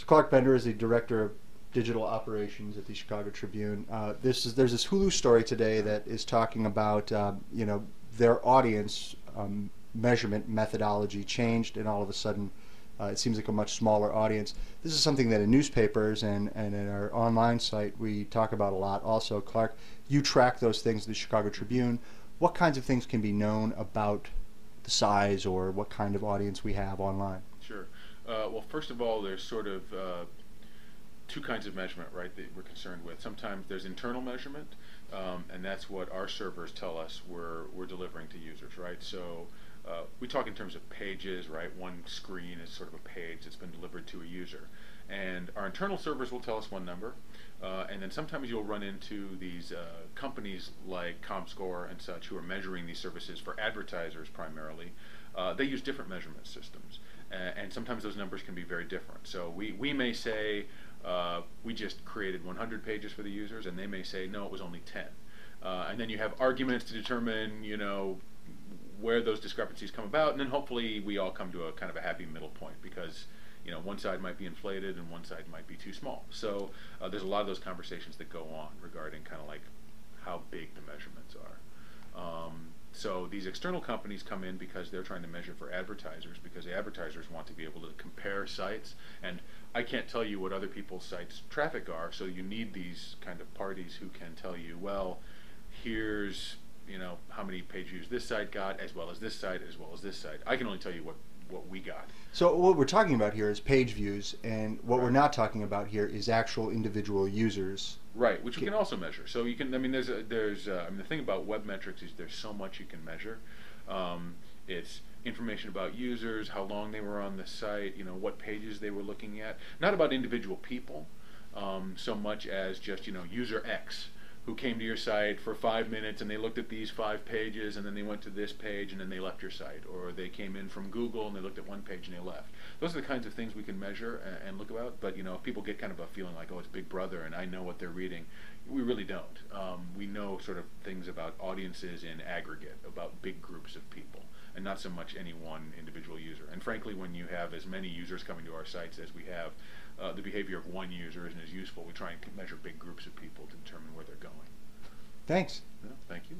So Clark Bender is the director of digital operations at the Chicago Tribune. There's this Hulu story today that is talking about their audience measurement methodology changed, and all of a sudden it seems like a much smaller audience. This is something that in newspapers and in our online site we talk about a lot. Also, Clark, you track those things at the Chicago Tribune. What kinds of things can be known about the size or what kind of audience we have online? Sure. Well, first of all, there's sort of two kinds of measurement, right, that we're concerned with. Sometimes there's internal measurement, and that's what our servers tell us we're delivering to users, right? So we talk in terms of pages, right? One screen is sort of a page that's been delivered to a user. And our internal servers will tell us one number, and then sometimes you'll run into these companies like ComScore and such who are measuring these services for advertisers primarily. They use different measurement systems, and sometimes those numbers can be very different. So we may say we just created 100 pages for the users, and they may say, no, it was only 10. And then you have arguments to determine, where those discrepancies come about, and then hopefully we all come to a kind of a happy middle point, because one side might be inflated and one side might be too small. So there's a lot of those conversations that go on regarding kind of like how big the measurements are. So these external companies come in because they're trying to measure for advertisers, because the advertisers want to be able to compare sites, and I can't tell you what other people's sites' traffic are, so you need these kind of parties who can tell you, well, here's how many page views this site got, as well as this site, as well as this site. I can only tell you what we got. So what we're talking about here is page views, and what we're not talking about here is actual individual users. Right, which we can also measure. So you can, there's the thing about web metrics is there's so much you can measure. It's information about users, how long they were on the site, what pages they were looking at. Not about individual people, so much as just, user X, who came to your site for 5 minutes and they looked at these 5 pages and then they went to this page and then they left your site, or they came in from Google and they looked at one page and they left. Those are the kinds of things we can measure and look about, but if people get kind of a feeling like, oh, it's Big Brother and I know what they're reading, we really don't. We know sort of things about audiences in aggregate, about big groups of people, and not so much any one individual user. And frankly, when you have as many users coming to our sites as we have, the behavior of one user isn't as useful. We try and measure big groups of people to determine where they're going. Thanks. Yeah, thank you.